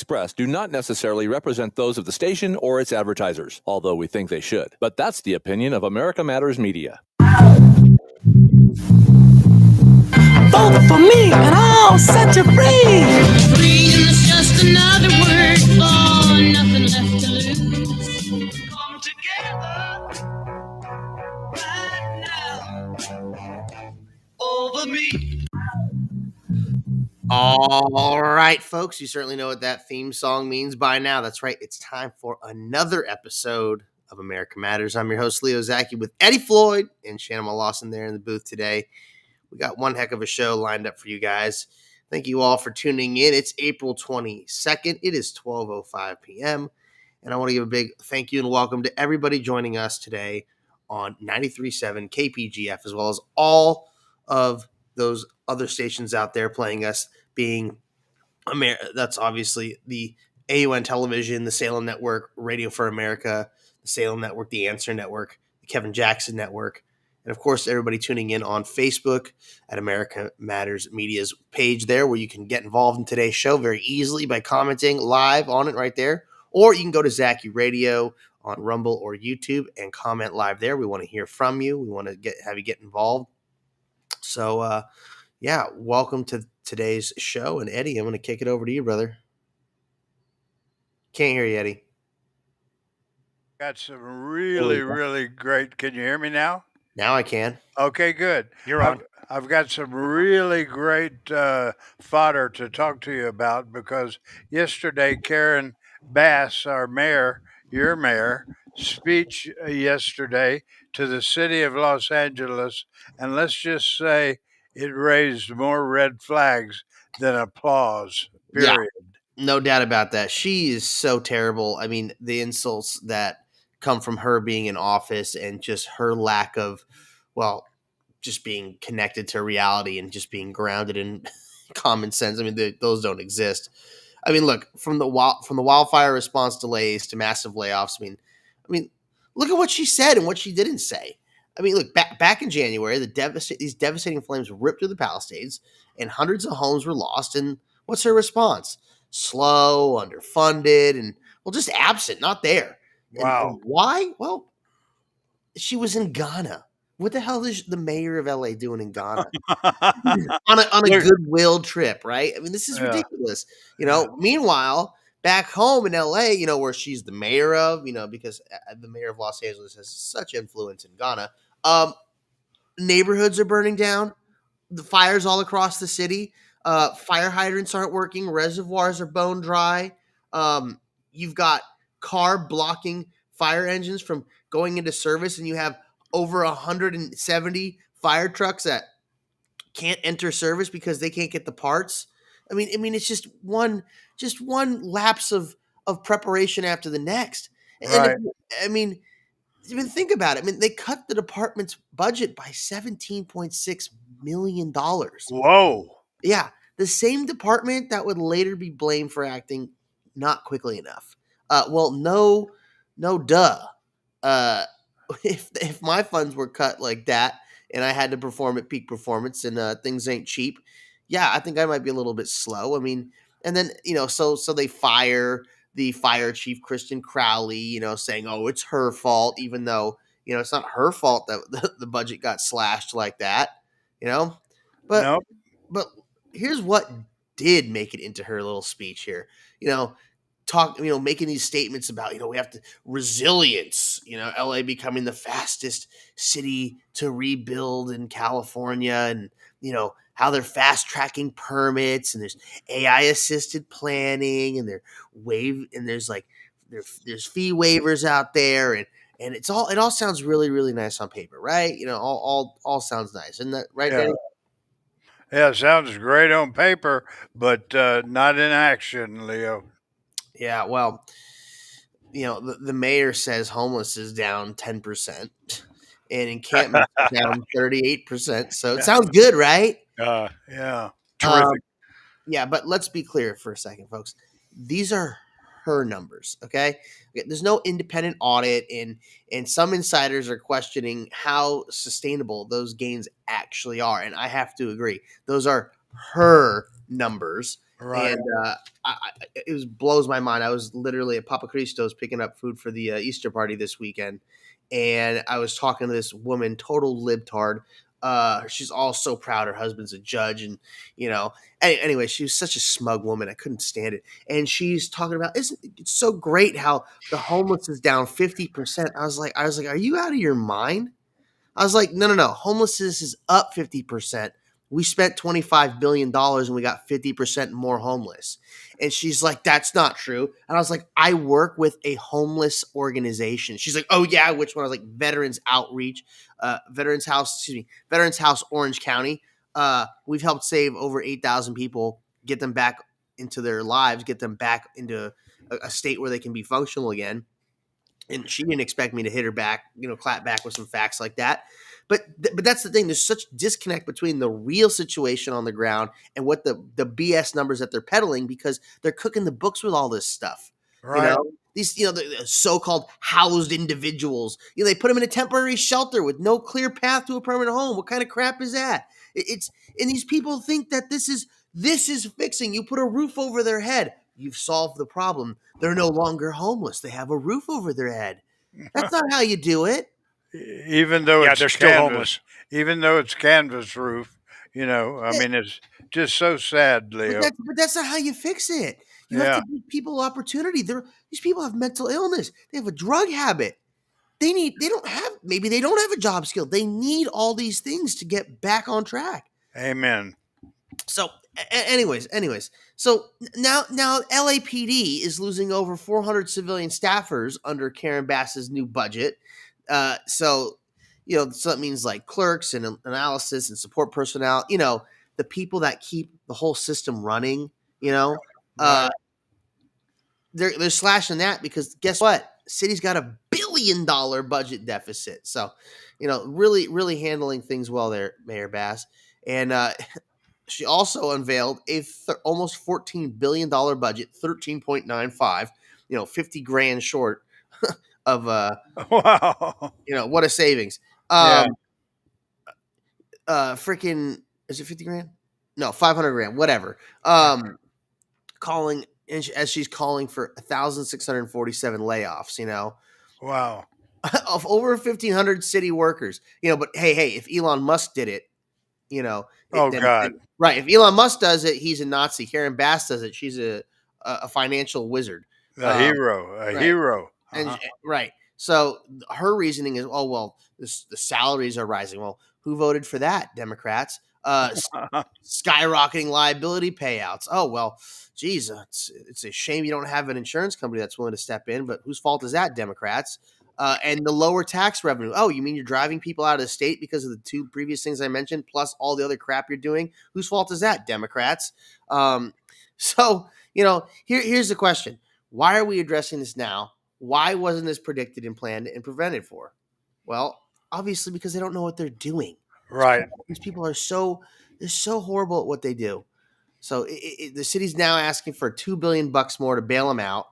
expressed do not necessarily represent those of the station or its advertisers, although we think they should. But that's the opinion of America Matters Media. Vote for me and I'll set you free. Freedom's just another word for nothing left to lose. Come together right now over me. All right, folks, you certainly know what that theme song means by now. That's right. It's time for another episode of America Matters. I'm your host, Leo Zacky, with Eddie Floyd and Shannon Lawson there in the booth today. We got one heck of a show lined up for you guys. Thank you all for tuning in. It's April 22nd. It is 12:05 p.m. And I want to give a big thank you and welcome to everybody joining us today on 93.7 KPGF, as well as all of those other stations out there playing us, being that's obviously the AUN Television, the Salem Network, Radio for America, the Salem Network, the Answer Network, the Kevin Jackson Network, and of course, everybody tuning in on Facebook at America Matters Media's page there, where you can get involved in today's show very easily by commenting live on it right there. Or you can go to Zacky Radio on Rumble or YouTube and comment live there. We want to hear from you. We want to have you get involved. So, welcome to today's show. And Eddie, I'm going to kick it over to you, brother. Can't hear you, Eddie. Got some really great. Can you hear me now? Now I can. Okay, good. You're on. I've got some really great fodder to talk to you about, because yesterday Karen Bass, our mayor, your mayor, speech yesterday to the city of Los Angeles, and let's just say it raised more red flags than applause, period. Yeah, no doubt about that. She is so terrible. I mean, the insults that come from her being in office and just her lack of, just being connected to reality and just being grounded in common sense. I mean, those don't exist. I mean, look, from the wildfire response delays to massive layoffs. I mean, look at what she said and what she didn't say. I mean, look, back in January, these devastating flames ripped through the Palisades and hundreds of homes were lost. And what's her response? Slow, underfunded, and just absent, not there. Wow. And why? Well, she was in Ghana. What the hell is the mayor of LA doing in Ghana? on a goodwill trip, right? I mean, this is ridiculous. Meanwhile, back home in LA, where she's the mayor of, because the mayor of Los Angeles has such influence in Ghana, neighborhoods are burning down. The fires all across the city. Fire hydrants aren't working. Reservoirs are bone dry. You've got car blocking fire engines from going into service, and you have over 170 fire trucks that can't enter service because they can't get the parts. I mean, it's just one lapse of preparation after the next. Right. And even think about it. I mean, they cut the department's budget by $17.6 million. Whoa. Yeah. The same department that would later be blamed for acting not quickly enough. No duh. If my funds were cut like that and I had to perform at peak performance and things ain't cheap, I think I might be a little bit slow. I mean, and then, so they fire the fire chief, Kristen Crowley, saying, oh, it's her fault, even though, it's not her fault that the budget got slashed like that, But, nope. But here's what did make it into her little speech here, making these statements about, we have to resilience, LA becoming the fastest city to rebuild in California, and, how they're fast tracking permits, and there's AI assisted planning, and there's fee waivers out there. And it all sounds really, really nice on paper, right? All sounds nice. Isn't that right, Danny? Yeah, sounds great on paper, but not in action, Leo. Yeah, well, the mayor says homeless is down 10%, and encampment is down 38%. So it sounds good, right? Yeah. Terrific. But let's be clear for a second, folks. These are her numbers, okay? There's no independent audit, and some insiders are questioning how sustainable those gains actually are. And I have to agree. Those are her numbers. Right. And it blows my mind. I was literally at Papa Cristo's picking up food for the Easter party this weekend, and I was talking to this woman, total libtard. She's all so proud her husband's a judge, and anyway, she was such a smug woman. I couldn't stand it. And she's talking about, it's so great how the homeless is down 50%. I was like, are you out of your mind? I was like, no. Homelessness is up 50%. We spent $25 billion and we got 50% more homeless. And she's like, that's not true. And I was like, I work with a homeless organization. She's like, oh yeah, which one? I was like, Veterans Outreach, Veterans House, Orange County. We've helped save over 8,000 people, get them back into their lives, get them back into a state where they can be functional again. And she didn't expect me to hit her back, clap back with some facts like that. But that's the thing. There's such disconnect between the real situation on the ground and what the BS numbers that they're peddling, because they're cooking the books with all this stuff. Right. These, the so-called housed individuals, they put them in a temporary shelter with no clear path to a permanent home. What kind of crap is that? And these people think that this is fixing. You put a roof over their head, you've solved the problem. They're no longer homeless. They have a roof over their head. That's not how you do it. Even though it's they're still canvas, homeless. even though it's canvas roof, I mean, it's just so sad, Leo. But that's not how you fix it. You have to give people opportunity. These people have mental illness. They have a drug habit. Maybe they don't have a job skill. They need all these things to get back on track. Amen. So, anyways, so now LAPD is losing over 400 civilian staffers under Karen Bass's new budget. So that means like clerks and analysis and support personnel. The people that keep the whole system running. They're slashing that because guess what? City's got $1 billion budget deficit. So, really, really handling things well there, Mayor Bass. And she also unveiled a almost $14 billion budget, 13.95, 50 grand short of, Wow. What a savings. Freaking, is it 50 grand? No, 500 grand, whatever. As she's calling for 1,647 layoffs, Wow. of over 1,500 city workers, but hey, if Elon Musk did it, God. Right. If Elon Musk does it, he's a Nazi. Karen Bass does it. She's a financial wizard. A hero. And right. So her reasoning is, the salaries are rising. Well, who voted for that? Democrats. Skyrocketing liability payouts. Oh, well, geez, it's a shame you don't have an insurance company that's willing to step in, but whose fault is that? Democrats. And the lower tax revenue. Oh, you mean you're driving people out of the state because of the two previous things I mentioned, plus all the other crap you're doing? Whose fault is that? Democrats. So, here's the question. Why are we addressing this now? Why wasn't this predicted and planned and prevented for? Well, obviously because they don't know what they're doing. Right. These people are so horrible at what they do. So the city's now asking for $2 billion more to bail them out.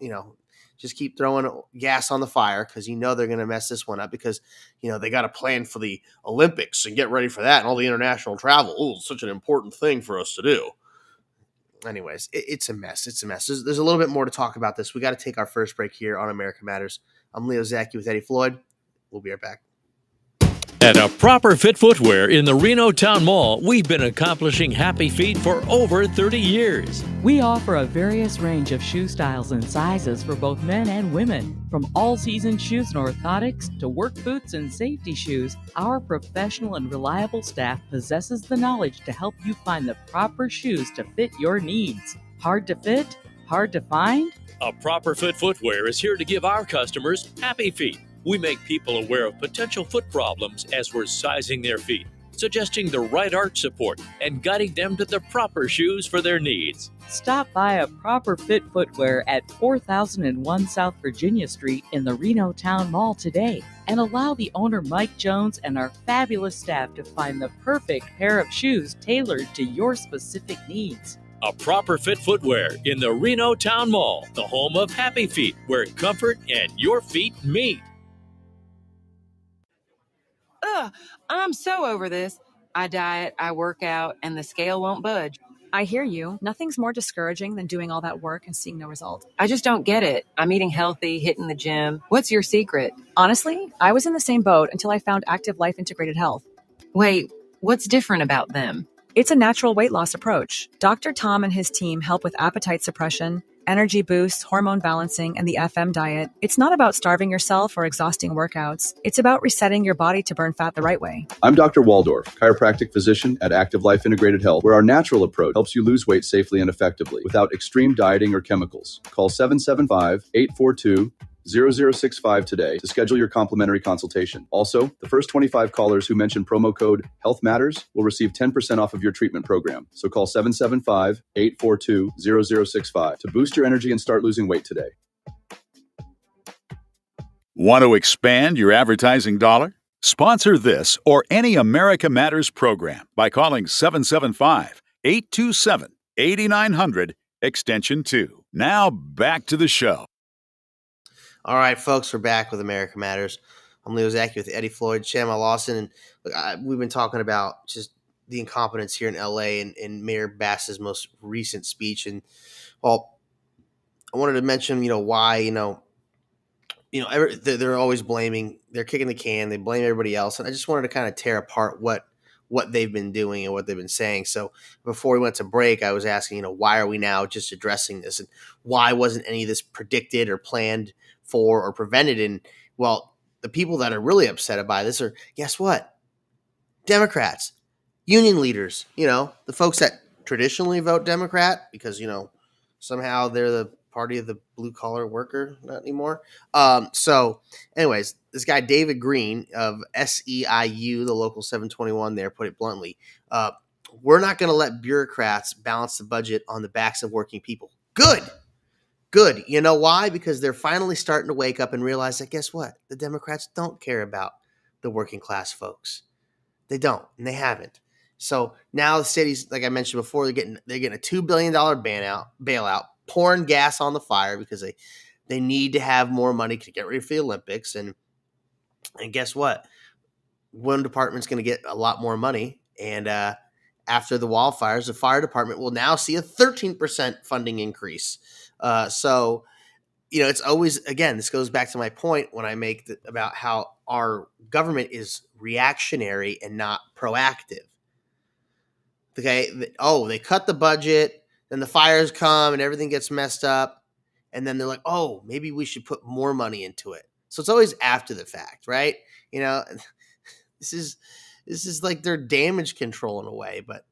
Just keep throwing gas on the fire because they're going to mess this one up because they got to plan for the Olympics and get ready for that and all the international travel. Oh, it's such an important thing for us to do. Anyways, it's a mess. It's a mess. There's a little bit more to talk about this. We got to take our first break here on America Matters. I'm Leo Zacky with Eddie Floyd. We'll be right back. At A Proper Fit Footwear in the Reno Town Mall, we've been accomplishing happy feet for over 30 years. We offer a various range of shoe styles and sizes for both men and women. From all-season shoes and orthotics to work boots and safety shoes, our professional and reliable staff possesses the knowledge to help you find the proper shoes to fit your needs. Hard to fit? Hard to find? A Proper Fit Footwear is here to give our customers happy feet. We make people aware of potential foot problems as we're sizing their feet, suggesting the right arch support, and guiding them to the proper shoes for their needs. Stop by A Proper Fit Footwear at 4001 South Virginia Street in the Reno Town Mall today, and allow the owner Mike Jones and our fabulous staff to find the perfect pair of shoes tailored to your specific needs. A Proper Fit Footwear in the Reno Town Mall, the home of happy feet, where comfort and your feet meet. Ugh, I'm so over this. I diet, I work out, and the scale won't budge. I hear you. Nothing's more discouraging than doing all that work and seeing no result. I just don't get it. I'm eating healthy, hitting the gym. What's your secret? Honestly, I was in the same boat until I found Active Life Integrated Health. Wait, what's different about them? It's a natural weight loss approach. Dr. Tom and his team help with appetite suppression, energy boosts, hormone balancing, and the FM diet. It's not about starving yourself or exhausting workouts. It's about resetting your body to burn fat the right way. I'm Dr. Waldorf, chiropractic physician at Active Life Integrated Health, where our natural approach helps you lose weight safely and effectively without extreme dieting or chemicals. Call 775-842-0065 today to schedule your complimentary consultation. Also, the first 25 callers who mention promo code Health Matters will receive 10% off of your treatment program. So call 775-842-0065 to boost your energy and start losing weight today. Want to expand your advertising dollar? Sponsor this or any America Matters program by calling 775-827-8900, extension 2. Now back to the show. All right, folks, we're back with America Matters. I'm Leo Zacky with Eddie Floyd, Shannon Lawson, and look, we've been talking about just the incompetence here in L.A. and Mayor Bass's most recent speech. And, well, I wanted to mention, why, they're always blaming, they're kicking the can, they blame everybody else. And I just wanted to kind of tear apart what they've been doing and what they've been saying. So before we went to break, I was asking, why are we now just addressing this? And why wasn't any of this predicted or planned for or prevented? And, well, the people that are really upset by this are, guess what? Democrats, union leaders, the folks that traditionally vote Democrat because, somehow they're the party of the blue collar worker, not anymore. So anyways, this guy, David Green of SEIU, the local 721 there, put it bluntly. We're not going to let bureaucrats balance the budget on the backs of working people. Good. You know why? Because they're finally starting to wake up and realize that, guess what? The Democrats don't care about the working class folks. They don't, and they haven't. So now the cities, like I mentioned before, they're getting a $2 billion bailout, pouring gas on the fire because they need to have more money to get ready for the Olympics. And guess what? One department's going to get a lot more money. And after the wildfires, the fire department will now see a 13% funding increase. So, it's always, again, this goes back to my point when I make about how our government is reactionary and not proactive. Okay. They cut the budget, then the fires come and everything gets messed up. And then they're like, oh, maybe we should put more money into it. So it's always after the fact, right? This is like their damage control in a way. But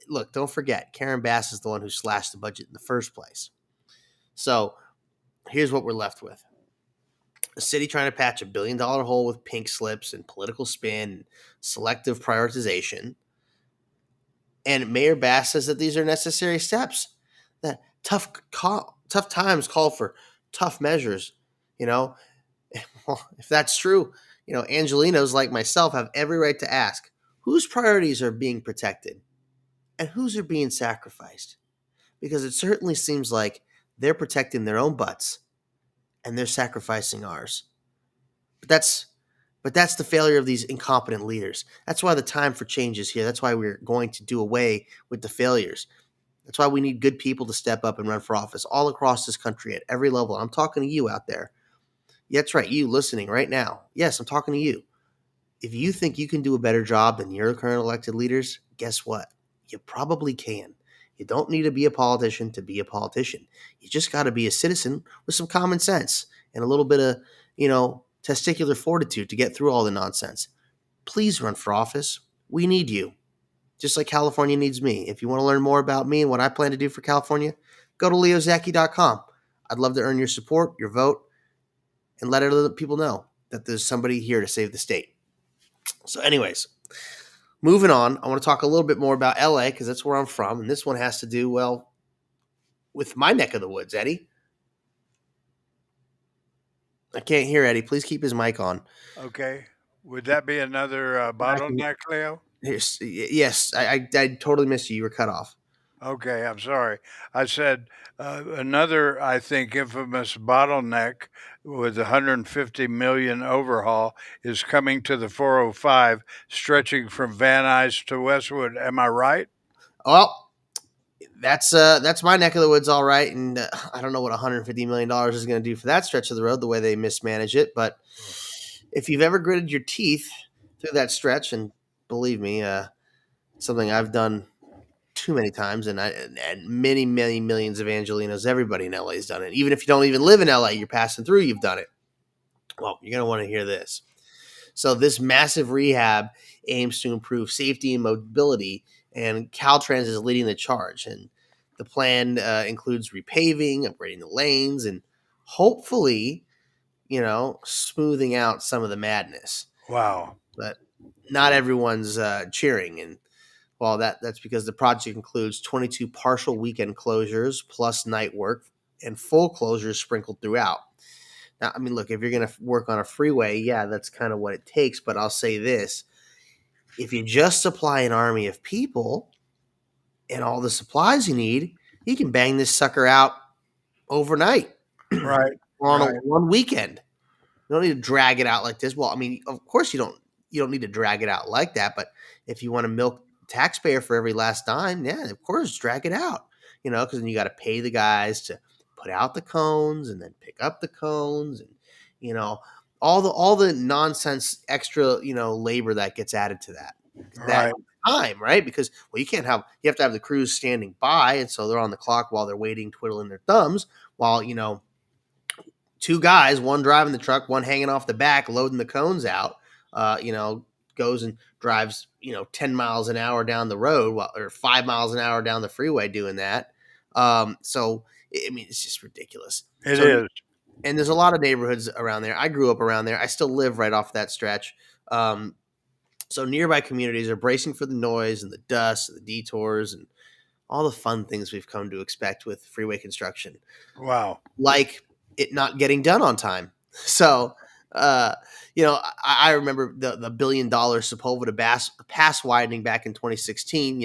look, don't forget, Karen Bass is the one who slashed the budget in the first place. So here's what we're left with. A city trying to patch $1 billion hole with pink slips and political spin and selective prioritization. And Mayor Bass says that these are necessary steps, that tough times call for tough measures. Well, if that's true, Angelinos like myself have every right to ask whose priorities are being protected and whose are being sacrificed, because it certainly seems like they're protecting their own butts and they're sacrificing ours. But that's the failure of these incompetent leaders. That's why the time for change is here. That's why we're going to do away with the failures. That's why we need good people to step up and run for office all across this country at every level. I'm talking to you out there. Yeah, that's right, you listening right now. Yes, I'm talking to you. If you think you can do a better job than your current elected leaders, guess what? You probably can. You don't need to be a politician to be a politician. You just got to be a citizen with some common sense and a little bit of, testicular fortitude to get through all the nonsense. Please run for office. We need you. Just like California needs me. If you want to learn more about me and what I plan to do for California, go to leozacky.com. I'd love to earn your support, your vote, and let other people know that there's somebody here to save the state. So anyways, moving on, I want to talk a little bit more about LA because that's where I'm from. And this one has to do, well, with my neck of the woods, Eddie. I can't hear Eddie. Please keep his mic on. Okay. Would that be another bottleneck, Leo? Yes. I totally missed you. You were cut off. Okay, I'm sorry. I said another, I think, infamous bottleneck with the 150 million overhaul is coming to the 405, stretching from Van Nuys to Westwood. Am I right? Well, that's my neck of the woods, all right. And I don't know what $150 million is going to do for that stretch of the road, the way they mismanage it. But if you've ever gritted your teeth through that stretch, and believe me, something I've done too many times, and many millions of Angelinos, everybody in LA has done it. Even if you don't even live in LA, you're passing through, you've done it. Well, you're going to want to hear this. So this massive rehab aims to improve safety and mobility, and Caltrans is leading the charge. And the plan includes repaving, upgrading the lanes, and hopefully, smoothing out some of the madness. Wow. But not everyone's cheering. And well, that's because the project includes 22 partial weekend closures plus night work and full closures sprinkled throughout. Now, I mean, look, if you're going to work on a freeway, yeah, that's kind of what it takes. But I'll say this. If you just supply an army of people and all the supplies you need, you can bang this sucker out overnight. Right. Or on one weekend. You don't need to drag it out like this. Well, I mean, of course you don't need to drag it out like that. But if you want to milk the taxpayer for every last dime, yeah, of course, drag it out. Because then you got to pay the guys to put out the cones and then pick up the cones, and all the nonsense extra labor that gets added to that. That time, right? Because you have to have the crews standing by, and so they're on the clock while they're waiting, twiddling their thumbs, while two guys, one driving the truck, one hanging off the back, loading the cones out, goes and drives 10 miles an hour down the road, or 5 miles an hour down the freeway doing that. So I mean, it's just ridiculous. It is. And there's a lot of neighborhoods around there. I grew up around there. I still live right off that stretch. So nearby communities are bracing for the noise and the dust and the detours and all the fun things we've come to expect with freeway construction. Wow. Like it not getting done on time. So, I remember the $1 billion Sepulveda pass widening back in 2016,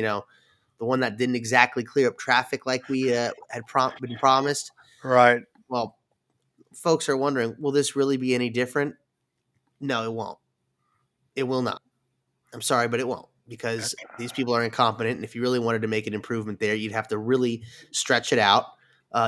the one that didn't exactly clear up traffic like we had been promised. Right. Well, folks are wondering, will this really be any different? No, it won't. It will not. I'm sorry, but it won't, because these people are incompetent. And if you really wanted to make an improvement there, you'd have to really stretch it out.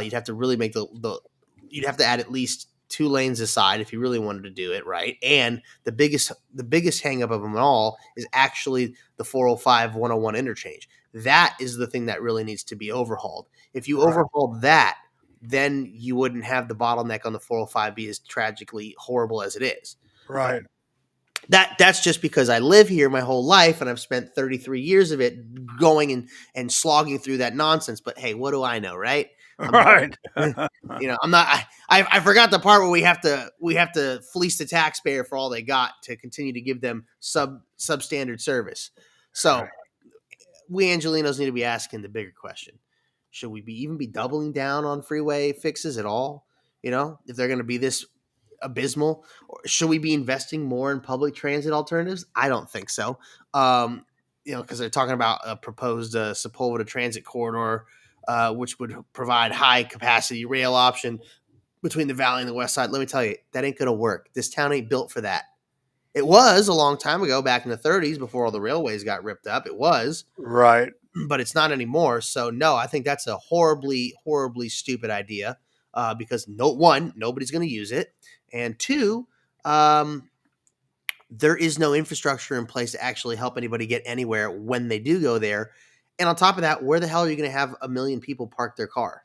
You'd have to really make you'd have to add at least 2 lanes aside if you really wanted to do it right. And the biggest hang up of them all is actually the 405 101 interchange. That is the thing that really needs to be overhauled. If you overhauled that, then you wouldn't have the bottleneck on the 405 be as tragically horrible as it is. Right. That's just because I live here my whole life and I've spent 33 years of it going and slogging through that nonsense. But hey, what do I know, right? Right. I'm not. I forgot the part where we have to fleece the taxpayer for all they got to continue to give them substandard service. So we Angelinos need to be asking the bigger question: should we even be doubling down on freeway fixes at all? If they're going to be this abysmal, or should we be investing more in public transit alternatives? I don't think so. Because they're talking about a proposed Sepulveda transit corridor, which would provide high capacity rail option between the valley and the west side. Let me tell you, that ain't going to work. This town ain't built for that. It was a long time ago, back in the 30s, before all the railways got ripped up. It was. Right. But it's not anymore. So no, I think that's a horribly, horribly stupid idea, because nobody's going to use it. And 2, there is no infrastructure in place to actually help anybody get anywhere when they do go there. And on top of that, where the hell are you going to have 1 million people park their car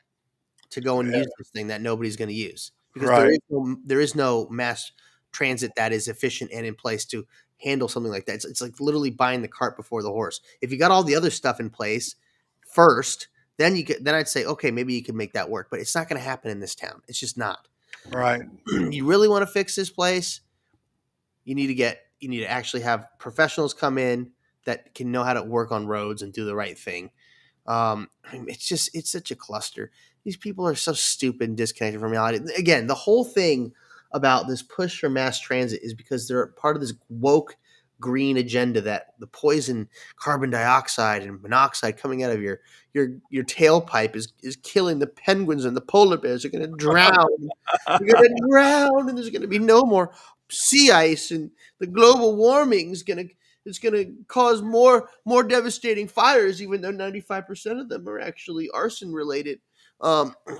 to go and use this thing that nobody's going to use? Because there is no mass transit that is efficient and in place to handle something like that. It's like literally buying the cart before the horse. If you got all the other stuff in place first, then I'd say, okay, maybe you can make that work. But it's not going to happen in this town. It's just not. Right. You really want to fix this place, you need to actually have professionals come in that can know how to work on roads and do the right thing. It's such a cluster. These people are so stupid and disconnected from reality. Again, the whole thing about this push for mass transit is because they're part of this woke green agenda that the poison carbon dioxide and monoxide coming out of your tailpipe is killing the penguins and the polar bears. They're going to drown. They're going to drown, and there's going to be no more sea ice, and the global warming is going to it's going to cause more devastating fires, even though 95% of them are actually arson related.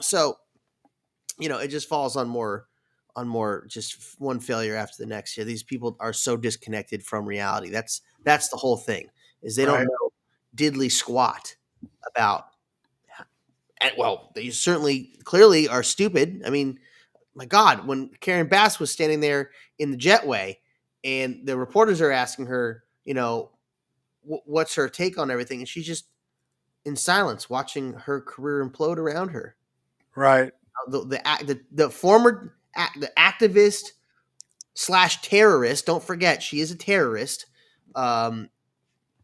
So, it just falls on more just one failure after the next. Here, these people are so disconnected from reality. That's the whole thing, is they don't know diddly squat about. And, well, they certainly clearly are stupid. I mean, my God, when Karen Bass was standing there in the jetway and the reporters are asking her, what's her take on everything, and she's just in silence watching her career implode around her. Right. The former the activist / terrorist. Don't forget, she is a terrorist.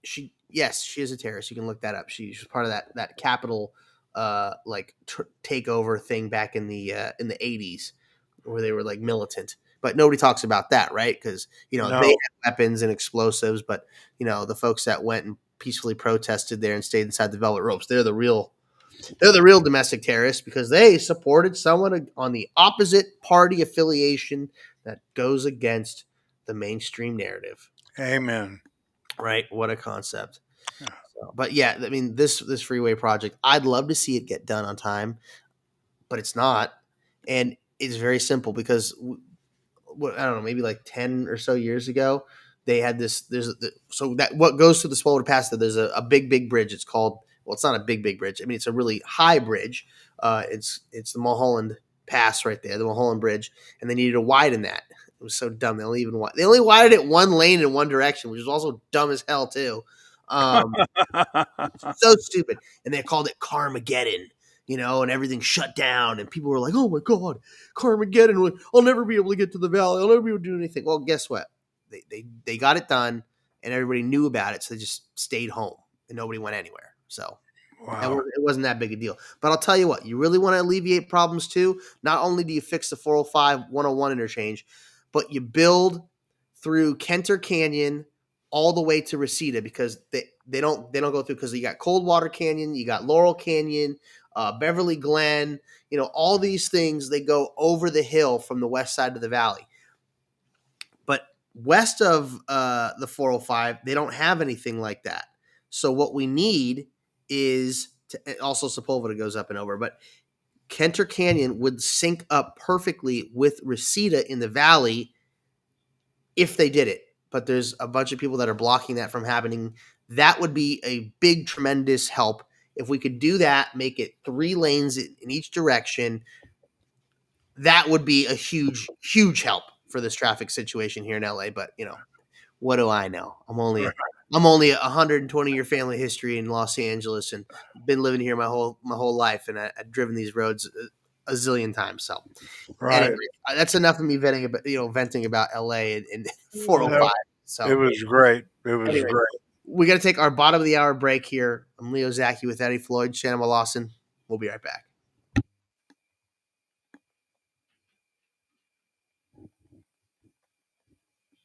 She is a terrorist. You can look that up. She's part of that Capitol takeover thing back in the 80s, where they were like militant. But nobody talks about that, right? Because they had weapons and explosives, but the folks that went and peacefully protested there and stayed inside the velvet ropes, they're the real domestic terrorists, because they supported someone on the opposite party affiliation that goes against the mainstream narrative. Amen. Right? What a concept. Yeah. So, but yeah, I mean, this freeway project, I'd love to see it get done on time, but it's not. And it's very simple, because I don't know, maybe like 10 or so years ago, they had this. So that what goes through the Swallowed Pass, there's a big bridge. It's called, well, it's not a big bridge. I mean, it's a really high bridge. It's the Mulholland Pass right there, the Mulholland Bridge, and they needed to widen that. It was so dumb. They only widened it one lane in one direction, which was also dumb as hell too. So stupid. And they called it Carmageddon, and everything shut down, and people were like, "Oh my God, Carmageddon! I'll never be able to get to the valley. I'll never be able to do anything." Well, guess what? They got it done, and everybody knew about it, so they just stayed home, and nobody went anywhere. So it wasn't that big a deal. But I'll tell you what, you really want to alleviate problems too. Not only do you fix the 405-101 interchange, but you build through Kenter Canyon all the way to Reseda, because they don't go through, because you got Coldwater Canyon, you got Laurel Canyon, Beverly Glen, all these things, they go over the hill from the west side of the valley. But west of the 405, they don't have anything like that. So what we need is also Sepulveda goes up and over, but Kenter Canyon would sync up perfectly with Reseda in the valley if they did it. But there's a bunch of people that are blocking that from happening. That would be a big, tremendous help. If we could do that, make it 3 lanes in each direction, that would be a huge, huge help for this traffic situation here in LA. But, what do I know? I'm only a 120-year family history in Los Angeles, and been living here my whole life, and I've driven these roads a zillion times. So, anyway, that's enough of me venting about LA and 405. So it was great. Great. We got to take our bottom of the hour break here. I'm Leo Zacky with Eddie Floyd, Shannon Lawson. We'll be right back.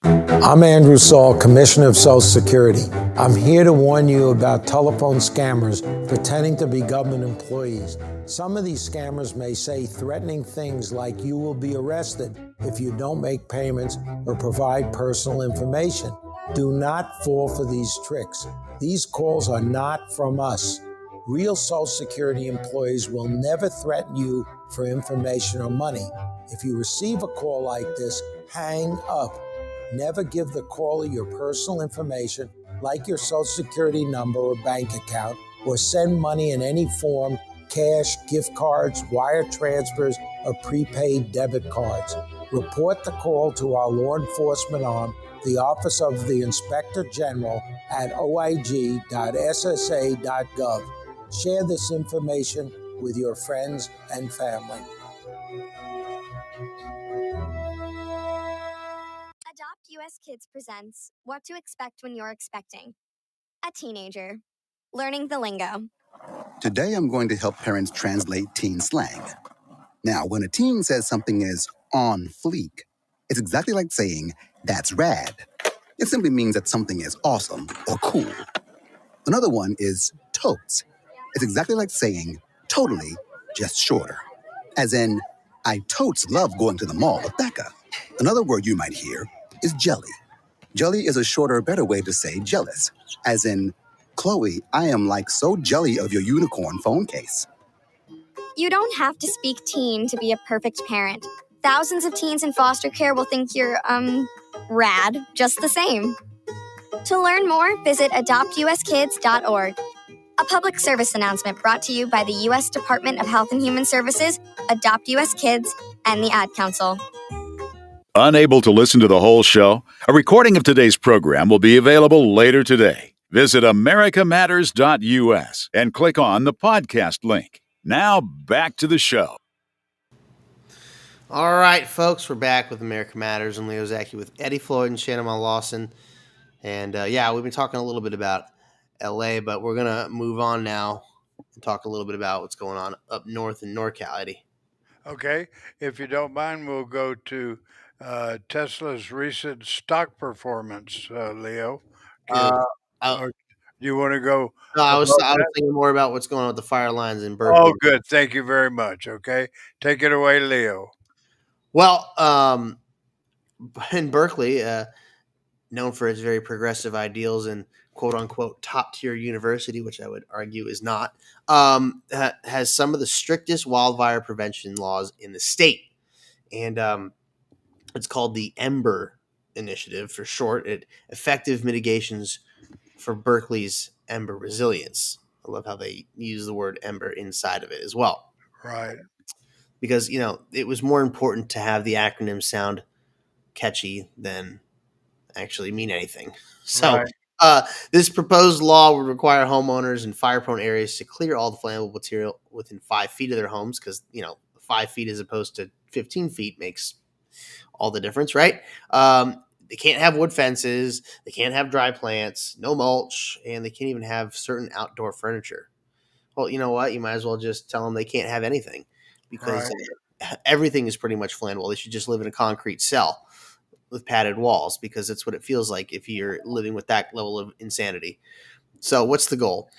I'm Andrew Saul, Commissioner of Social Security. I'm here to warn you about telephone scammers pretending to be government employees. Some of these scammers may say threatening things like you will be arrested if you don't make payments or provide personal information. Do not fall for these tricks. These calls are not from us. Real Social Security employees will never threaten you for information or money. If you receive a call like this, hang up. Never give the caller your personal information, like your Social Security number or bank account, or send money in any form, cash, gift cards, wire transfers, or prepaid debit cards. Report the call to our law enforcement arm, the Office of the Inspector General, at oig.ssa.gov. Share this information with your friends and family. Adopt US Kids presents What to Expect When You're Expecting a Teenager. Learning the lingo. Today I'm going to help parents translate teen slang. Now, when a teen says something is on fleek, it's exactly like saying, that's rad. It simply means that something is awesome or cool. Another one is totes. It's exactly like saying, totally, just shorter. As in, I totes love going to the mall with Becca. Another word you might hear is jelly. Jelly is a shorter, better way to say jealous. As in, Chloe, I am like so jelly of your unicorn phone case. You don't have to speak teen to be a perfect parent. Thousands of teens in foster care will think you're, rad, just the same. To learn more, visit adoptuskids.org. A public service announcement brought to you by the U.S. Department of Health and Human Services, Adopt U.S. Kids, and the Ad Council. Unable to listen to the whole show? A recording of today's program will be available later today. Visit americamatters.us and click on the podcast link. Now back to the show. All right, folks, we're back with America Matters and Leo Zacky with Eddie Floyd and Shannon Lawson. And we've been talking a little bit about LA, but we're going to move on now and talk a little bit about what's going on up north in NorCal, Eddie. Okay. If you don't mind, we'll go to Tesla's recent stock performance, Leo. Do you want to go? No, I was thinking more about what's going on with the fire lines in Berkeley. Oh, good. Thank you very much. Okay. Take it away, Leo. Well, in Berkeley, known for its very progressive ideals and quote-unquote top-tier university, which I would argue is not, has some of the strictest wildfire prevention laws in the state. And it's called the EMBER Initiative for short. Effective Mitigations for Berkeley's Ember Resilience. I love how they use the word Ember inside of it as well. Right. Because, it was more important to have the acronym sound catchy than actually mean anything. So this proposed law would require homeowners in fire-prone areas to clear all the flammable material within 5 feet of their homes because, 5 feet as opposed to 15 feet makes all the difference, right? They can't have wood fences, they can't have dry plants, no mulch, and they can't even have certain outdoor furniture. Well, you know what? You might as well just tell them they can't have anything because everything is pretty much flammable. They should just live in a concrete cell with padded walls because that's what it feels like if you're living with that level of insanity. So what's the goal?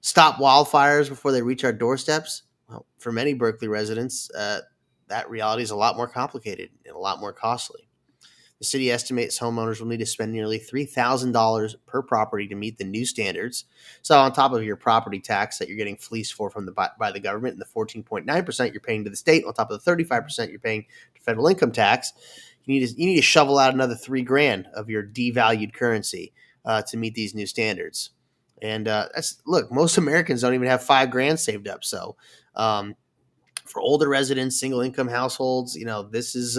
Stop wildfires before they reach our doorsteps? Well, for many Berkeley residents, that reality is a lot more complicated and a lot more costly. The city estimates homeowners will need to spend nearly $3,000 per property to meet the new standards. So on top of your property tax that you're getting fleeced for by the government and the 14.9% you're paying to the state, on top of the 35% you're paying to federal income tax, you need to shovel out another $3,000 of your devalued currency to meet these new standards. And look, most Americans don't even have $5,000 saved up. So for older residents, single income households, this is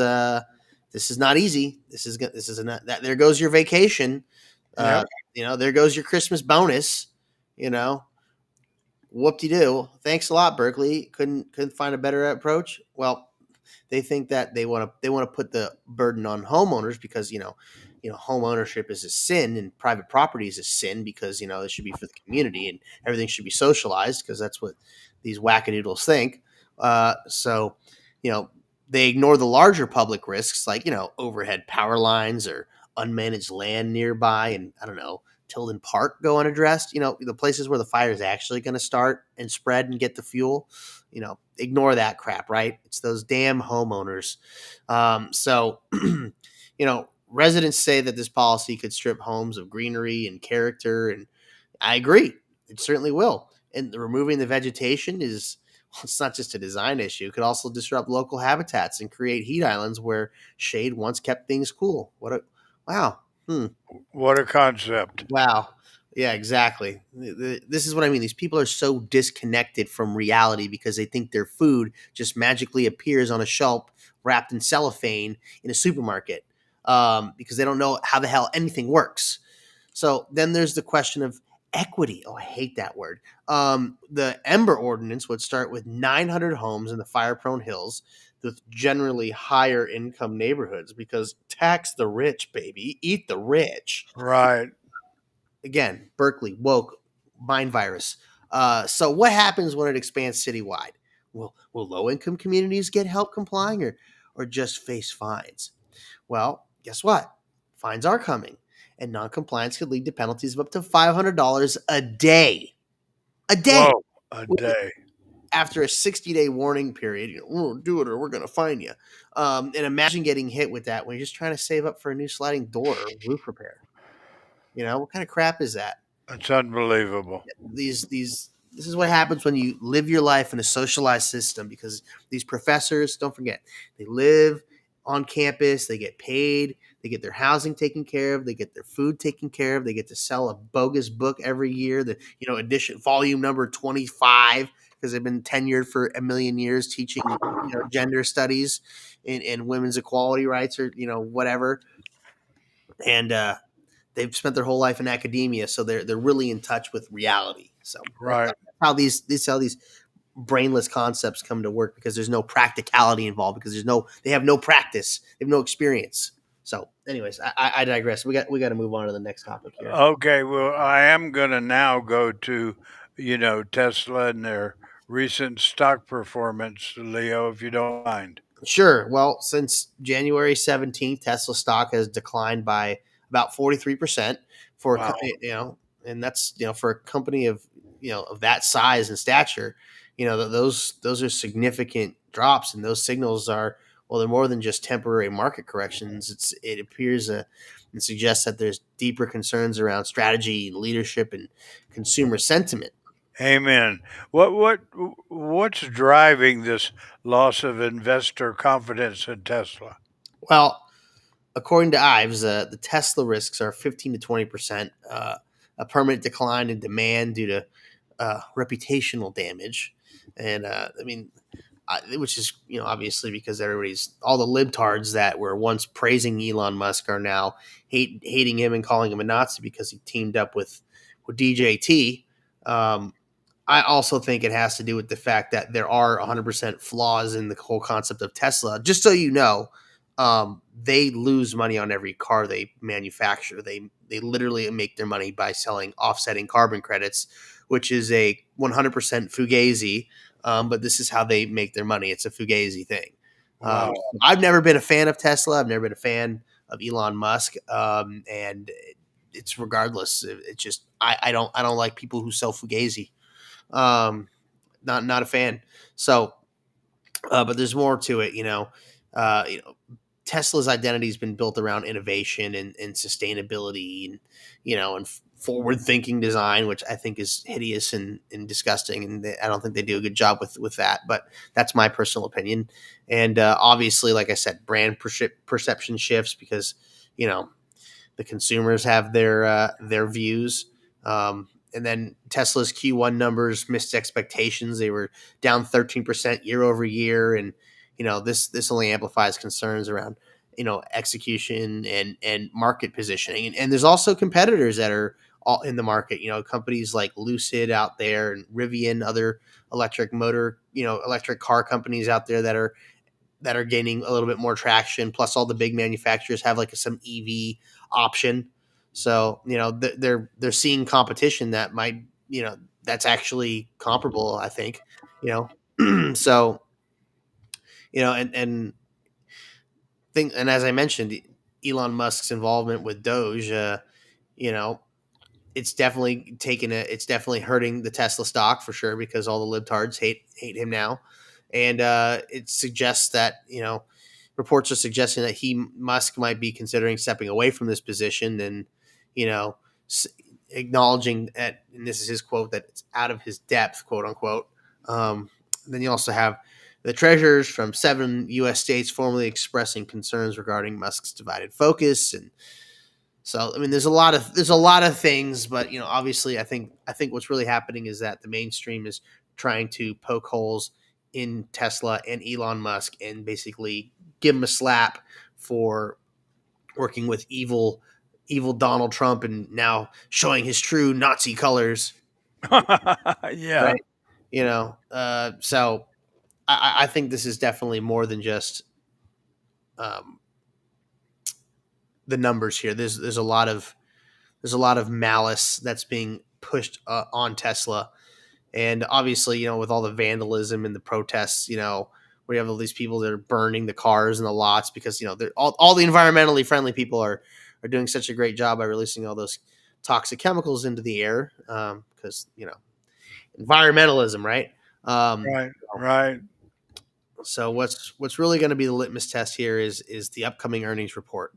not easy. There goes your vacation. There goes your Christmas bonus. Whoop-de-doo. Thanks a lot, Berkeley. Couldn't find a better approach. Well, they think that they want to put the burden on homeowners because home ownership is a sin and private property is a sin because it should be for the community and everything should be socialized because that's what these wackadoodles think. So they ignore the larger public risks like, overhead power lines or unmanaged land nearby. And I don't know, Tilden Park go unaddressed, the places where the fire is actually going to start and spread and get the fuel, ignore that crap, right? It's those damn homeowners. So, residents say that this policy could strip homes of greenery and character. And I agree. It certainly will. And removing the vegetation it's not just a design issue. It could also disrupt local habitats and create heat islands where shade once kept things cool. Wow. What a concept. Wow. Yeah, exactly. This is what I mean. These people are so disconnected from reality because they think their food just magically appears on a shelf wrapped in cellophane in a supermarket because they don't know how the hell anything works. So then there's the question of equity. Oh, I hate that word. The Ember Ordinance would start with 900 homes in the fire-prone hills with generally higher income neighborhoods because tax the rich, baby. Eat the rich. Right. Again, Berkeley, woke, mind virus. So what happens when it expands citywide? Will low-income communities get help complying or just face fines? Well, guess what? Fines are coming. And noncompliance could lead to penalties of up to $500 a day. A day. Whoa, a day. after a 60-day warning period, do it or we're going to fine you. And imagine getting hit with that when you're just trying to save up for a new sliding door or roof repair. What kind of crap is that? It's unbelievable. This is what happens when you live your life in a socialized system, because these professors, don't forget, they live on campus, they get paid, they get their housing taken care of, they get their food taken care of, they get to sell a bogus book every year, the edition volume number 25, because they've been tenured for a million years teaching gender studies and women's equality rights, or whatever. And they've spent their whole life in academia, so they're really in touch with reality. So Right. how these brainless concepts come to work, because there's no practicality involved, because they have no practice, they have no experience. So, anyways, I digress. We got to move on to the next topic here. Okay, well, I am going to now go to, Tesla and their recent stock performance, Leo, if you don't mind. Sure. Well, since January 17th, Tesla stock has declined by about 43% for Wow. and that's for a company of of that size and stature. Those are significant drops, and those signals are, well, they're more than just temporary market corrections. It appears and suggests that there's deeper concerns around strategy, leadership, and consumer sentiment. Amen. What's driving this loss of investor confidence in Tesla? Well, according to Ives, the Tesla risks are 15 to 20%, a permanent decline in demand due to reputational damage, and which is obviously because all the libtards that were once praising Elon Musk are now hating him and calling him a Nazi because he teamed up with DJT. I also think it has to do with the fact that there are 100% flaws in the whole concept of Tesla. Just so you know, they lose money on every car they manufacture. They literally make their money by selling offsetting carbon credits, which is a 100% fugazi. But this is how they make their money. It's a fugazi thing. Wow. I've never been a fan of Tesla. I've never been a fan of Elon Musk. And it's regardless. It's just I don't like people who sell fugazi. Not a fan. So, but there's more to it. Tesla's identity has been built around innovation and sustainability, and forward-thinking design, which I think is hideous and disgusting, and I don't think they do a good job with that. But that's my personal opinion. And obviously, like I said, brand perception shifts because the consumers have their views. And then Tesla's Q1 numbers missed expectations. They were down 13% year over year, and this only amplifies concerns around execution and market positioning. And there's also competitors that are all in the market. Companies like Lucid out there, and Rivian, other electric car companies out there that are gaining a little bit more traction. Plus, all the big manufacturers have some EV option. So they're seeing competition that might that's actually comparable, I think. So and as I mentioned, Elon Musk's involvement with Doge, it's definitely it's definitely hurting the Tesla stock for sure, because all the libtards hate him now, and it suggests that reports are suggesting that Musk might be considering stepping away from this position, and acknowledging that, and this is his quote, that it's out of his depth, quote unquote. Then you also have the treasurers from 7 U.S. states formally expressing concerns regarding Musk's divided focus, and so there's a lot of things, but obviously I think what's really happening is that the mainstream is trying to poke holes in Tesla and Elon Musk and basically give him a slap for working with evil Donald Trump and now showing his true Nazi colors. Yeah. Right? So I think this is definitely more than just the numbers here. There's a lot of malice that's being pushed on Tesla, and obviously with all the vandalism and the protests, where you have all these people that are burning the cars and the lots because they're all the environmentally friendly people are doing such a great job by releasing all those toxic chemicals into the air, because environmentalism, right? Right. So what's really going to be the litmus test here is the upcoming earnings report.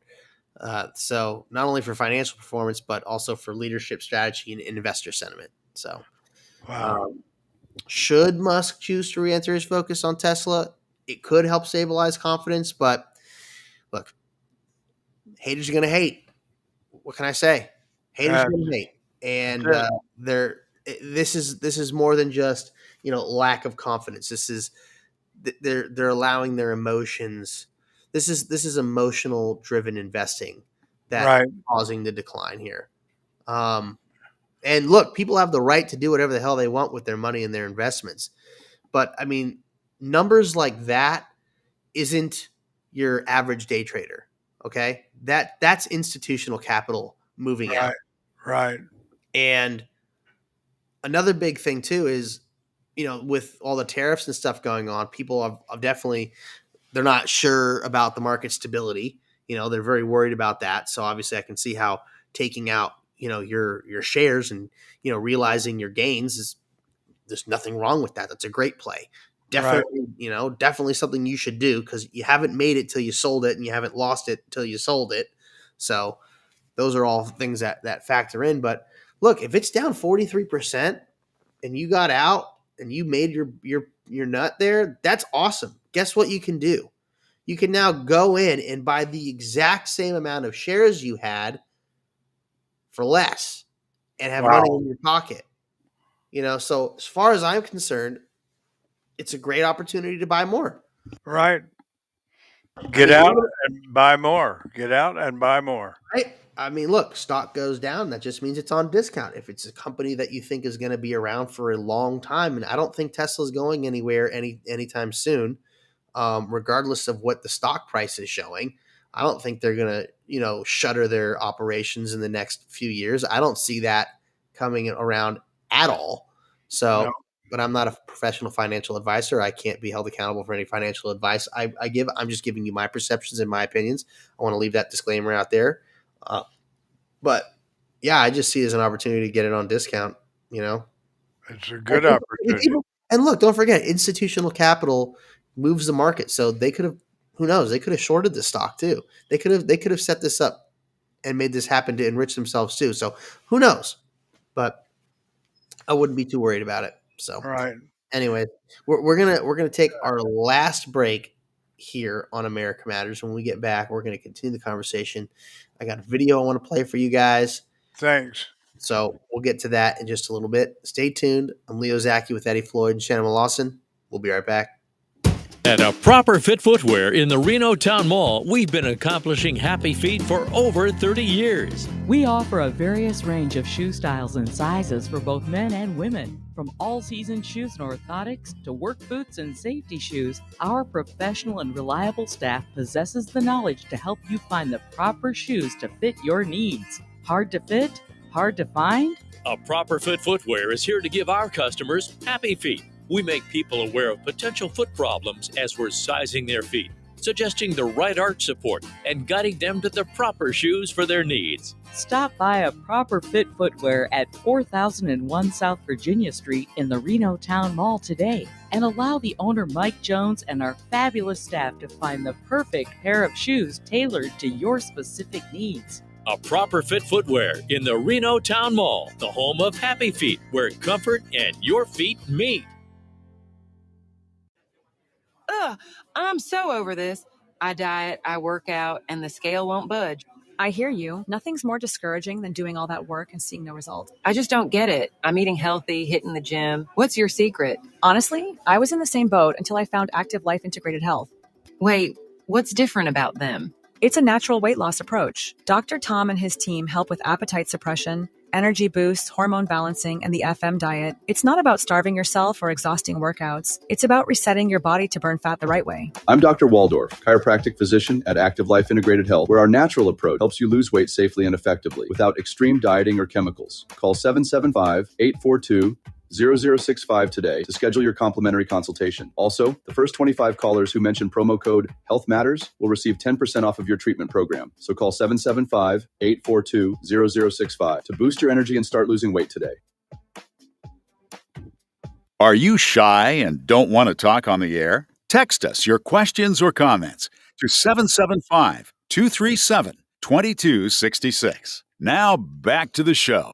So not only for financial performance, but also for leadership strategy and investor sentiment. So, should Musk choose to re-enter his focus on Tesla, it could help stabilize confidence. But look, haters are going to hate. What can I say? Haters are going to hate, and this is more than just lack of confidence. This is they're allowing their emotions. This is emotional driven investing that's causing the decline here. And look, people have the right to do whatever the hell they want with their money and their investments. But I mean, numbers like that isn't your average day trader. Okay. That's institutional capital moving out. Right. And another big thing too is, with all the tariffs and stuff going on, people have definitely, they're not sure about the market stability. They're very worried about that. So obviously I can see how taking out, your shares and, realizing your gains there's nothing wrong with that. That's a great play. Definitely, definitely something you should do because you haven't made it till you sold it and you haven't lost it till you sold it. So those are all things that factor in. But look, if it's down 43% and you got out and you made your nut there, that's awesome. Guess what you can do? You can now go in and buy the exact same amount of shares you had for less and have money in your pocket. So as far as I'm concerned, it's a great opportunity to buy more. Right. Get out and buy more. Get out and buy more. Right. I mean, look, stock goes down. That just means it's on discount. If it's a company that you think is going to be around for a long time, and I don't think Tesla's going anywhere anytime soon, regardless of what the stock price is showing. I don't think they're going to, shutter their operations in the next few years. I don't see that coming around at all. So, but I'm not a professional financial advisor. I can't be held accountable for any financial advice I give. I'm just giving you my perceptions and my opinions. I want to leave that disclaimer out there. But yeah, I just see it as an opportunity to get it on discount, It's a good opportunity. And look, don't forget, institutional capital moves the market. So they could have, who knows? They could have shorted the stock too. They could have set this up and made this happen to enrich themselves too. So who knows? But I wouldn't be too worried about it. So anyway, we're gonna take our last break here on America Matters. When we get back, we're gonna continue the conversation. I got a video I want to play for you guys. Thanks. So we'll get to that in just a little bit. Stay tuned. I'm Leo Zacky with Eddie Floyd and Shannon Lawson. We'll be right back. At A Proper Fit Footwear in the Reno Town Mall, we've been accomplishing happy feet for over 30 years. We offer a various range of shoe styles and sizes for both men and women. From all-season shoes and orthotics to work boots and safety shoes, our professional and reliable staff possesses the knowledge to help you find the proper shoes to fit your needs. Hard to fit? Hard to find? A Proper Fit Footwear is here to give our customers happy feet. We make people aware of potential foot problems as we're sizing their feet, suggesting the right arch support, and guiding them to the proper shoes for their needs. Stop by A Proper Fit Footwear at 4001 South Virginia Street in the Reno Town Mall today, and allow the owner Mike Jones and our fabulous staff to find the perfect pair of shoes tailored to your specific needs. A Proper Fit Footwear in the Reno Town Mall, the home of happy feet, where comfort and your feet meet. Ugh, I'm so over this. I diet, I work out, and the scale won't budge. I hear you. Nothing's more discouraging than doing all that work and seeing no result. I just don't get it. I'm eating healthy, hitting the gym. What's your secret? Honestly, I was in the same boat until I found Active Life Integrated Health. Wait, what's different about them? It's a natural weight loss approach. Dr. Tom and his team help with appetite suppression, energy boosts, hormone balancing, and the FM diet. It's not about starving yourself or exhausting workouts. It's about resetting your body to burn fat the right way. I'm Dr. Waldorf, chiropractic physician at Active Life Integrated Health, where our natural approach helps you lose weight safely and effectively without extreme dieting or chemicals. Call 775-842-0065 today to schedule your complimentary consultation. Also, the first 25 callers who mention promo code Health Matters will receive 10% off of your treatment program. So call 775-842-0065 to boost your energy and start losing weight today. Are you shy and don't want to talk on the air? Text us your questions or comments to 775-237-2266. Now back to the show.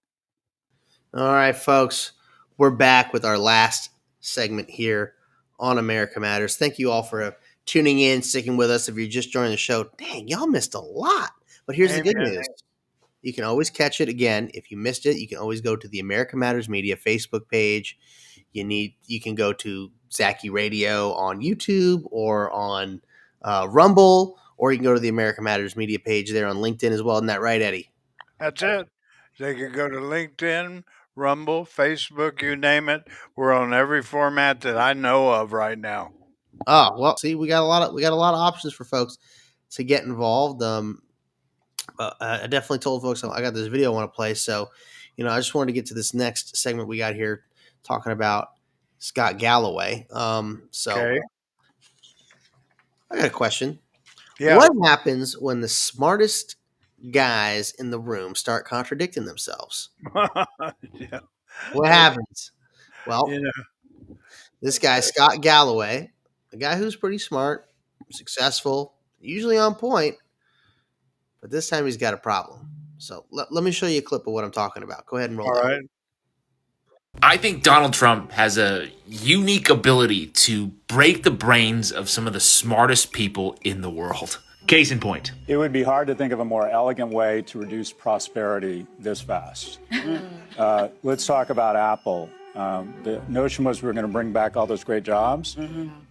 All right, folks, we're back with our last segment here on America Matters. Thank you all for tuning in, sticking with us. If you're just joining the show, dang, y'all missed a lot. But here's the good news. You can always catch it again. If you missed it, you can always go to the America Matters Media Facebook page. You can go to Zacky Radio on YouTube or on Rumble, or you can go to the America Matters Media page there on LinkedIn as well. Isn't that right, Eddie? That's it. They can go to LinkedIn, Rumble, Facebook, you name it. We're on every format that I know of right now. Oh, well, see, we got a lot of options for folks to get involved. I definitely told folks I got this video I want to play. So, I just wanted to get to this next segment we got here talking about Scott Galloway. Okay. I got a question. Yeah. What happens when the smartest guys in the room start contradicting themselves? Yeah. What happens? Well, this guy, Scott Galloway, a guy who's pretty smart, successful, usually on point, but this time he's got a problem. So let me show you a clip of what I'm talking about. Go ahead and roll. All right. I think Donald Trump has a unique ability to break the brains of some of the smartest people in the world. Case in point. It would be hard to think of a more elegant way to reduce prosperity this fast. Let's talk about Apple. The notion was we were going to bring back all those great jobs.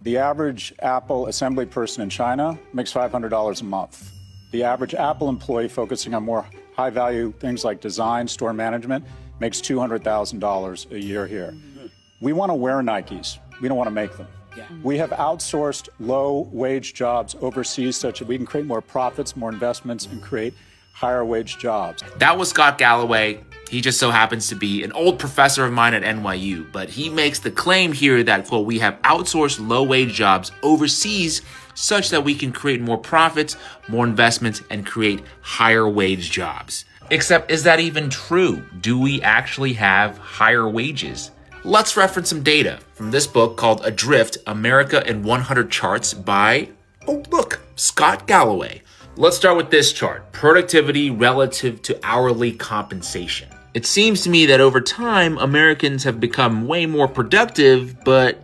The average Apple assembly person in China makes $500 a month. The average Apple employee focusing on more high-value things like design, store management, makes $200,000 a year here. We want to wear Nikes. We don't want to make them. We have outsourced low-wage jobs overseas such that we can create more profits, more investments, and create higher-wage jobs. That was Scott Galloway. He just so happens to be an old professor of mine at NYU, but he makes the claim here that, quote, we have outsourced low-wage jobs overseas such that we can create more profits, more investments, and create higher-wage jobs. Except, is that even true? Do we actually have higher wages? Let's reference some data from this book called Adrift, America in 100 Charts by, Scott Galloway. Let's start with this chart, productivity relative to hourly compensation. It seems to me that over time, Americans have become way more productive, but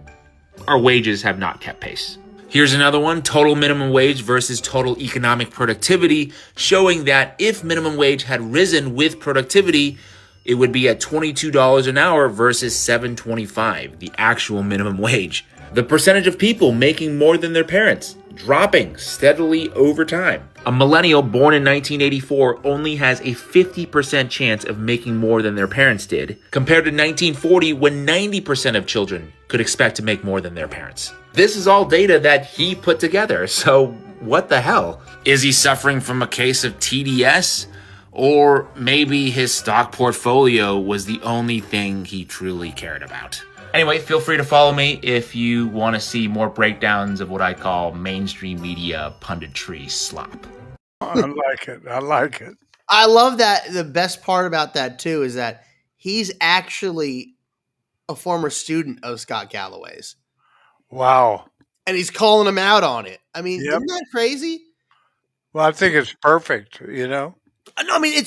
our wages have not kept pace. Here's another one, total minimum wage versus total economic productivity, showing that if minimum wage had risen with productivity, it would be at $22 an hour versus $7.25, the actual minimum wage. The percentage of people making more than their parents, dropping steadily over time. A millennial born in 1984 only has a 50% chance of making more than their parents did, compared to 1940 when 90% of children could expect to make more than their parents. This is all data that he put together, so what the hell? Is he suffering from a case of TDS? Or maybe his stock portfolio was the only thing he truly cared about. Anyway, feel free to follow me if you want to see more breakdowns of what I call mainstream media punditry slop. I like it. I like it. I love that. The best part about that, too, is that he's actually a former student of Scott Galloway's. Wow. And he's calling him out on it. I mean, isn't that crazy? Well, I think it's perfect, No, I mean,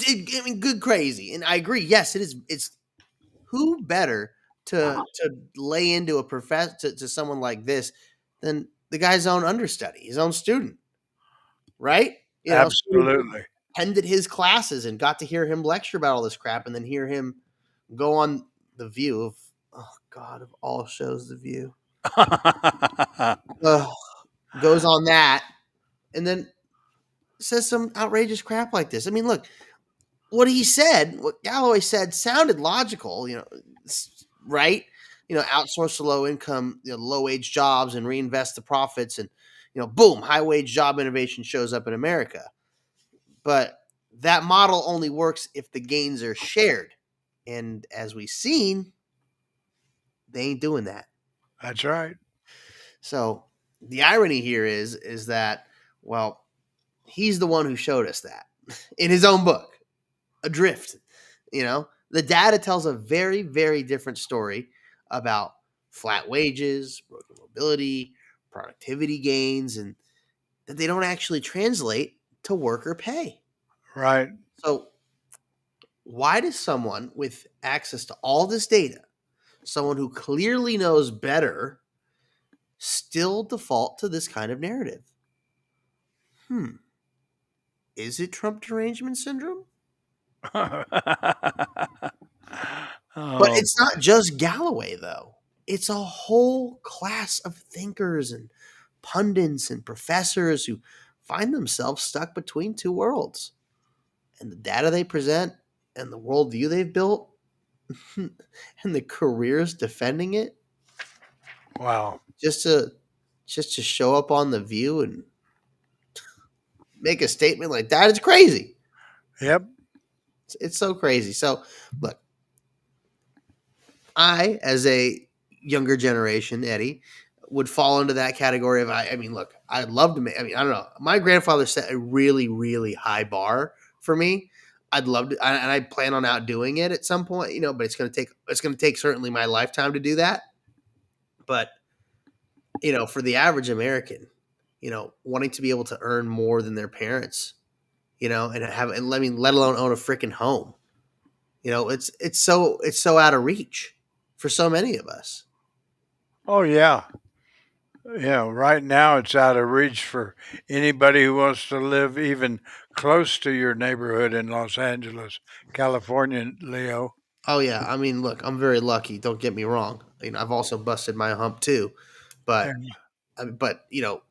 good crazy. And I agree. Yes, it is. It's who better to lay into to someone like this than the guy's own understudy, his own student, right? Absolutely. Attended his classes and got to hear him lecture about all this crap, and then hear him go on The View of all shows, The View. Goes on that, and then says some outrageous crap like this. I mean, look, what Galloway said sounded logical, right? Outsource to low income, low wage jobs and reinvest the profits, and boom, high wage job innovation shows up in America. But that model only works if the gains are shared. And as we've seen, they ain't doing that. That's right. So the irony here is that, well, he's the one who showed us that in his own book, Adrift. The data tells a very, very different story about flat wages, broken mobility, productivity gains, and that they don't actually translate to worker pay. Right. So why does someone with access to all this data, someone who clearly knows better, still default to this kind of narrative? Is it Trump derangement syndrome? But Oh, it's not just Galloway, though. It's a whole class of thinkers and pundits and professors who find themselves stuck between two worlds. And the data they present and the worldview they've built and the careers defending it, wow. just to show up on The View and make a statement like that, it's crazy. Yep. It's so crazy. So, look, I, as a younger generation, Eddie, would fall into that category of, I mean, look, I'd love to make, I mean, I don't know. My grandfather set a really, really high bar for me. I'd love to, and I plan on outdoing it at some point, you know, but it's going to take certainly my lifetime to do that. But, you know, for the average American, you know, wanting to be able to earn more than their parents, you know, and I mean, let alone own a freaking home, you know, it's so out of reach for so many of us. Oh, yeah. Yeah, right now it's out of reach for anybody who wants to live even close to your neighborhood in Los Angeles, California, Leo. Oh yeah, I mean, look, I'm very lucky. Don't get me wrong. You know, I've also busted my hump too, but but you know,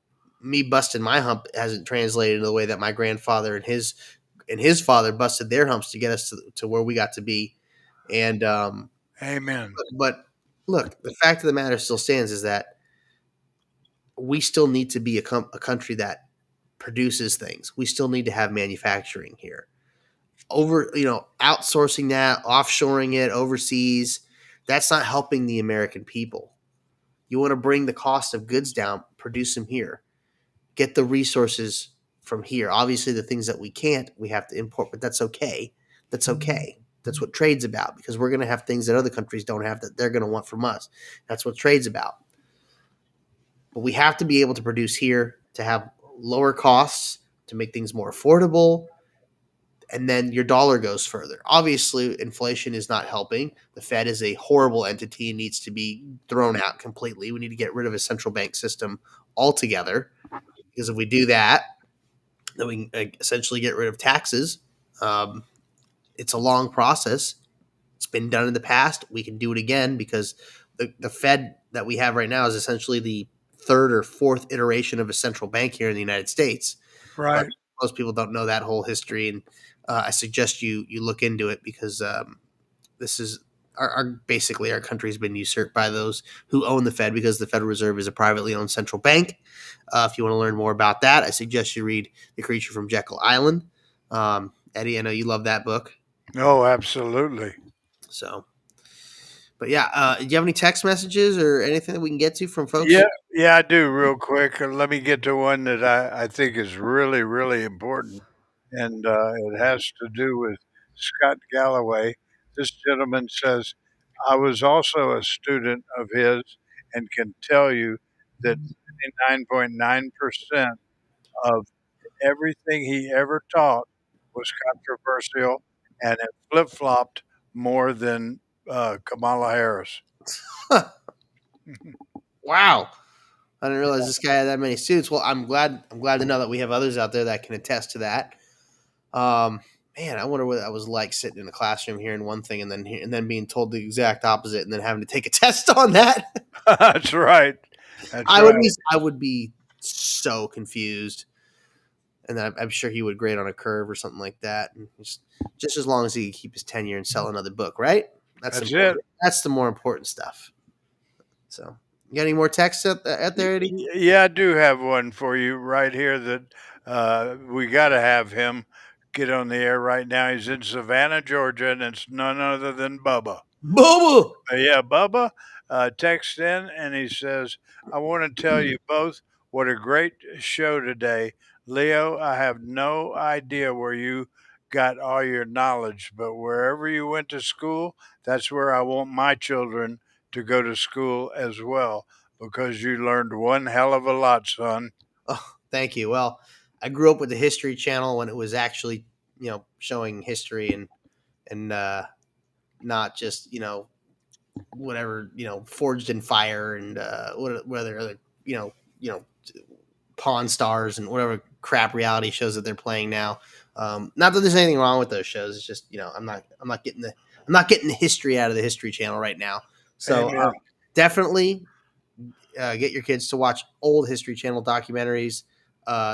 me busting my hump hasn't translated in the way that my grandfather and his father busted their humps to get us to where we got to be. And Amen. but look, the fact of the matter still stands is that we still need to be a country that produces things. We still need to have manufacturing here. Outsourcing that, offshoring it overseas, that's not helping the American people. You want to bring the cost of goods down, produce them here, get the resources from here. Obviously, the things that we can't, we have to import, but that's okay. That's okay. That's what trade's about, because we're going to have things that other countries don't have that they're going to want from us. That's what trade's about. But we have to be able to produce here to have lower costs, to make things more affordable, and then your dollar goes further. Obviously, inflation is not helping. The Fed is a horrible entity and needs to be thrown out completely. We need to get rid of a central bank system altogether, because if we do that, then we can essentially get rid of taxes. It's a long process. It's been done in the past. We can do it again, because the Fed that we have right now is essentially the third or fourth iteration of a central bank here in the United States. Right. But most people don't know that whole history, and I suggest you look into it, because this is basically our country's been usurped by those who own the Fed, because the Federal Reserve is a privately owned central bank. If you want to learn more about that, I suggest you read The Creature from Jekyll Island. Eddie, I know you love that book. Oh, absolutely. So, but yeah, do you have any text messages or anything that we can get to from folks? Yeah, I do, real quick. Let me get to one that I think is really, really important, and it has to do with Scott Galloway. This gentleman says, I was also a student of his and can tell you that 99.9% of everything he ever taught was controversial, and it flip-flopped more than Kamala Harris. Wow. I didn't realize this guy had that many students. Well, I'm glad to know that we have others out there that can attest to that. Man, I wonder what that was like, sitting in a classroom hearing one thing and then being told the exact opposite, and then having to take a test on that. That's right. I would be so confused, and I'm sure he would grade on a curve or something like that. And just as long as he could keep his tenure and sell another book, right? That's it. That's the more important stuff. So, you got any more texts out there, Eddie? Yeah, I do have one for you right here that we got to have him get on the air right now. He's in Savannah, Georgia, and it's none other than Bubba. Bubba! Yeah, Bubba texts in, and he says, I want to tell you both what a great show today. Leo, I have no idea where you got all your knowledge, but wherever you went to school, that's where I want my children to go to school as well, because you learned one hell of a lot, son. Oh, thank you. Well, I grew up with the History Channel when it was actually, showing history and not just, whatever, Forged in Fire and whether other, Pawn Stars and whatever crap reality shows that they're playing now. Not that there's anything wrong with those shows. It's just, I'm not getting the history out of the History Channel right now. So definitely get your kids to watch old History Channel documentaries.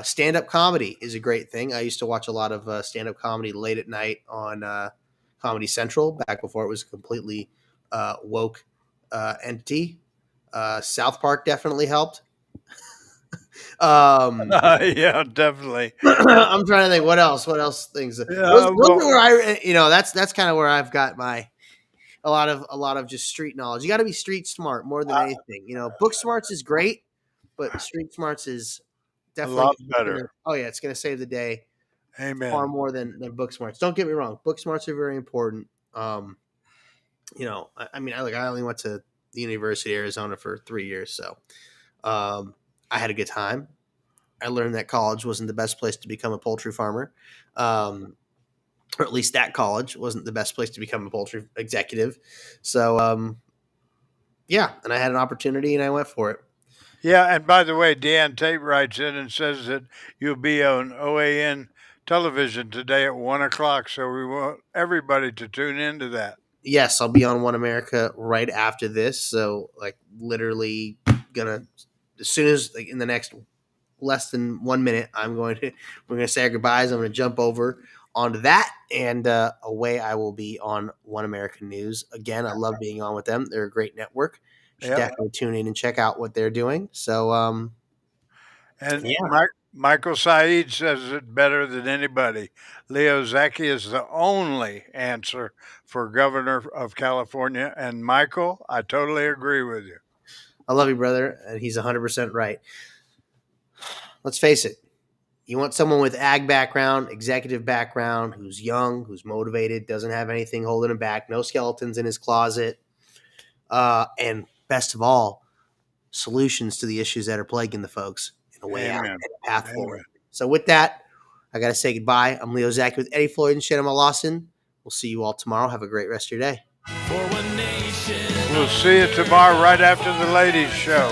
Stand-up comedy is a great thing. I used to watch a lot of stand-up comedy late at night on Comedy Central back before it was a completely woke entity. South Park definitely helped. Yeah, definitely. I'm trying to think what else things. Those are where that's kind of where I've got a lot of just street knowledge. You got to be street smart more than anything. Book smarts is great, but street smarts is definitely a lot better. It's going to save the day. Amen. Far more than book smarts. Don't get me wrong. Book smarts are very important. I only went to the University of Arizona for 3 years, so I had a good time. I learned that college wasn't the best place to become a poultry farmer, or at least that college wasn't the best place to become a poultry executive. So, and I had an opportunity and I went for it. Yeah, and by the way, Deanne Tate writes in and says that you'll be on OAN television today at 1:00, so we want everybody to tune into that. Yes, I'll be on One America right after this. So, literally as soon as in the next less than 1 minute, we're going to say our goodbyes. I'm going to jump over onto that, and away I will be on One American News. Again, I love being on with them. They're a great network. You should definitely tune in and check out what they're doing. So, Michael Said says it better than anybody. Leo Zacky is the only answer for governor of California. And Michael, I totally agree with you. I love you, brother. And he's 100% right. Let's face it. You want someone with ag background, executive background, who's young, who's motivated, doesn't have anything holding him back, no skeletons in his closet. And best of all, solutions to the issues that are plaguing the folks. A way out and a path forward. So with that, I got to say goodbye. I'm Leo Zacky with Eddie Floyd and Shannon Lawson. We'll see you all tomorrow. Have a great rest of your day. We'll see you tomorrow right after the ladies' show.